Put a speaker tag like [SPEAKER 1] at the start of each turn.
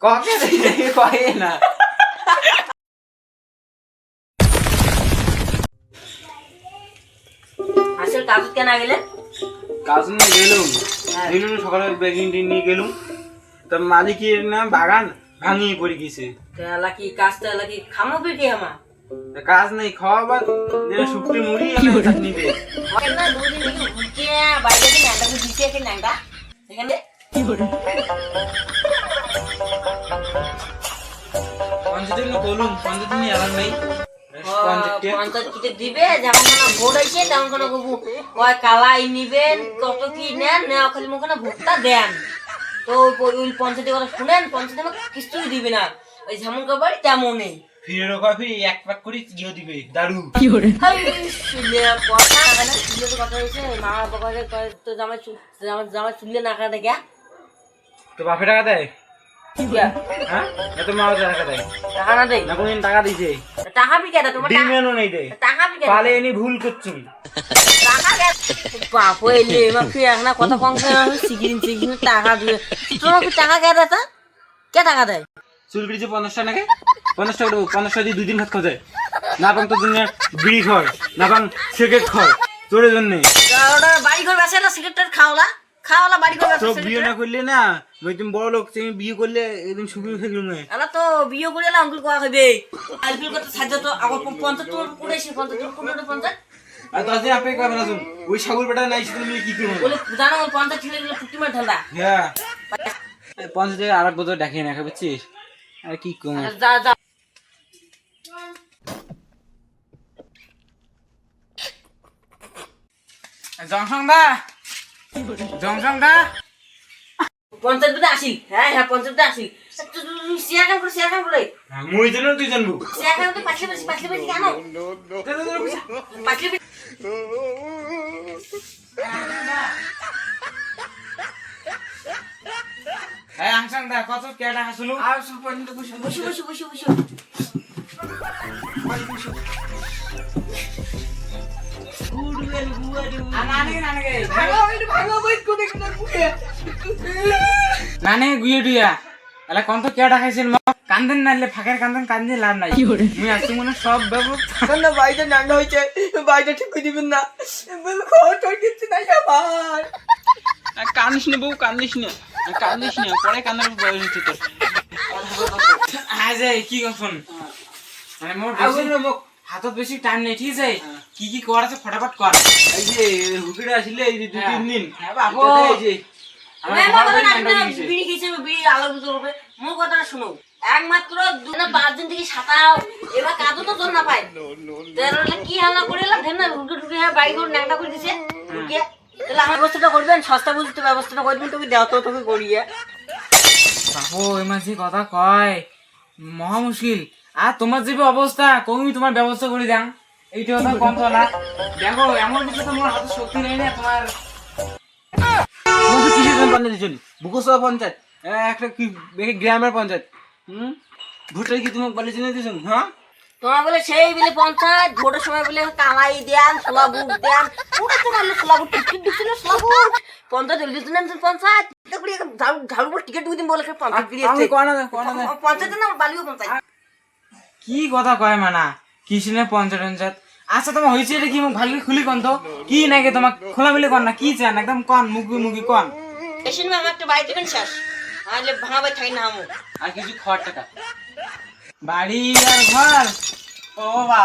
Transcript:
[SPEAKER 1] ককে কয়ে না
[SPEAKER 2] আসলে কাজ কেন গেলেন?
[SPEAKER 1] কাজ নিয়ে গেলুম সকালে বেগিন নিয়ে গেলুম তার মালিকের না বাগান ভাঙিয়ে পড়ে গেছে।
[SPEAKER 2] তেলা কি কাজটা এলা কি খামাবে কি আমা?
[SPEAKER 1] কাজ নেই খাওয়া বাদ শুক্তি মুড়ি চাটনি দে
[SPEAKER 2] না দুদিন থেকে ঘুরছে বাইরে থেকে ন্যাংটা দিচ্ছে একটা ন্যাংটা এখানে কি করে
[SPEAKER 1] পঞ্চায়েত কলুম পঞ্চায়েত নিয়ে আলাম নাই
[SPEAKER 2] পঞ্চায়েত কিছু দিবে যেমন কোনো ভোট হয়েছে তেমন কোনো ওই কালাই নিবেন কত কি নেন নেওয়া খালি মুখে না ভোটটা দেন। তো ওই পঞ্চায়েতের কথা শুনেন, পঞ্চায়েত আমাকে কিছুই দিবে না, ওই যেমন কাবাড়ি তেমনই
[SPEAKER 1] ফিরে কফি এক পাক করে ইয়ে দিবে দারু
[SPEAKER 2] কি করে কথা না শুনলে তো কথা হয়েছে মা বাবাকে তো জামাই জামাই শুনলে না কাটা গিয়া
[SPEAKER 1] তো বাপে টাকা দেয় হ্যাঁ তো মা টাকা দেয়
[SPEAKER 2] টাকা না দেয়
[SPEAKER 1] না কোনদিন টাকা দিছে
[SPEAKER 2] টাকা বিকে দেয় তোমার
[SPEAKER 1] ডিমেনও নেই দেয়
[SPEAKER 2] টাকা বিকে
[SPEAKER 1] পালে এনি ভুল করছো
[SPEAKER 2] টাকা বাপ এলে মাফি এখন কথা কম শিখিন টাকা দিবে তোমার কি টাকা কে দেয় তা কে টাকা দেয়
[SPEAKER 1] চুল কেটেছে 50 টাকা নাকি 50 টাকা 50 টাকা দিয়ে 2 দিন ভাত খাওয়া যায় না পাং তোর জন্য বিড়ি খর না পাং সিগারেট খর তোর জন্য
[SPEAKER 2] বাড়ি ঘর বেসে না সিগারেট খাওলা খাওলা বাড়ি ঘর
[SPEAKER 1] তো বিয়ে না করলে না তুমি বড় লোক তুমি বিয়ে করলে একদম সুখী থাকবে না
[SPEAKER 2] আলা তো বিয়ে করে এলা আঙ্গুল কোয়া খাবে আঙ্গুল কত সাহায্য তো আগর 50 তোর পুরেছে 50 তোর 50
[SPEAKER 1] আর 10 দিন আপনি কবে না শুন ওই ছাগল বেটা নাই তুমি কি করবে
[SPEAKER 2] বলে জানো 50 ছেলে গুলো ফুটি মার ঠান্ডা
[SPEAKER 1] হ্যাঁ 50 টাকা আরেক বছর দেখে না বুঝছিস আর কি কম
[SPEAKER 2] যা যা
[SPEAKER 1] জংসং দা
[SPEAKER 2] পঞ্চায়েত বুঝে আসি হ্যাঁ হ্যাঁ পঞ্চায়েত বুঝে আসি শেয়ার কাম করে
[SPEAKER 1] মই জানো তুই জানবো
[SPEAKER 2] শেয়ার কাম তো পাশে কেন পাশে
[SPEAKER 1] হ্যাঁ আংসং দা কত কেডা হাসলু আর সব পর্যন্ত বসে নানে গুয়ে দিয়া এলা কোন তো কেডা খাইছিল কান্দেন নাইলে ফাঁকের কান্দেন লাভ নাই মুই আসি মনে সব ব্যবস্থা
[SPEAKER 3] না বাইরে নান্ডা হয়েছে বাইরে ঠিক করে দিবেন না বল খবর কিছু নাই আমার
[SPEAKER 1] কান্দিস না বউ কান্দিস না পরে কান্দার বয়স হচ্ছে তোর আজ কি কখন মানে মোর হাতত বেশি টাইম নেই ঠিক আছে কি কর আছে ফটাফট কর এই যে হুকিটা আসলে এই যে 2-3 দিন হ্যাঁ বাবু এই যে
[SPEAKER 2] বিড়ি খেয়েছে বিড়ি আলো করবে মোর কথাটা শুনো একমাত্র 5 দিন থেকে সাতাও এবার কাজও তো তোর না পাই কি হাল্লা করে এলাম ধেন না ঢুকে বাইক করে ন্যাংটা করে দিছে ঢুকে তাহলে আমার ব্যবস্থাটা করবেন সস্তা বুঝতে ব্যবস্থাটা করবেন তোকে দেওয়া তো তোকে করিয়ে
[SPEAKER 1] বাবু এমন যে কথা কয় মহা মুশকিল আর তোমার যে অবস্থা কমি তোমার ব্যবস্থা করে দেন এইটা কথা কম চলা দেখো এমন কিছু তো আমার হাতে শক্তি নেই না তোমার বুকুসভা পঞ্চায়েত একটা কি গ্রামের পঞ্চায়েত ভোটার কি তোমাকে বলে চিনে দিয়েছেন হ্যাঁ
[SPEAKER 2] তোমার বলে সেই বলে পঞ্চায়েত ভোটের সময় বলে কামাই দেন ছোলা বুট দেন ওটা তো মারলে ছোলা বুট টিকিট দিচ্ছিল ছোলা বুট পঞ্চায়েত পঞ্চায়েত ঝাড়ু টিকিট দিন বলে পঞ্চায়েত না বালিও পঞ্চায়েত
[SPEAKER 1] কি কথা কয় মানা কিসনে পঞ্চায়েত আচ্ছা তোমার হয়েছে এটা কি মুখ ভালো খুলি কন তো কি নাকি তোমাক খোলা মিলে কন না কি চান একদম কন মুখি কন
[SPEAKER 2] এসে আমার একটা বাড়ি দেবেন শেষ নাহলে ভাঙা বাড়ি থাকি না আমো
[SPEAKER 1] আর কিছু খড় টাকা বাড়ি আর ঘর ও বাবা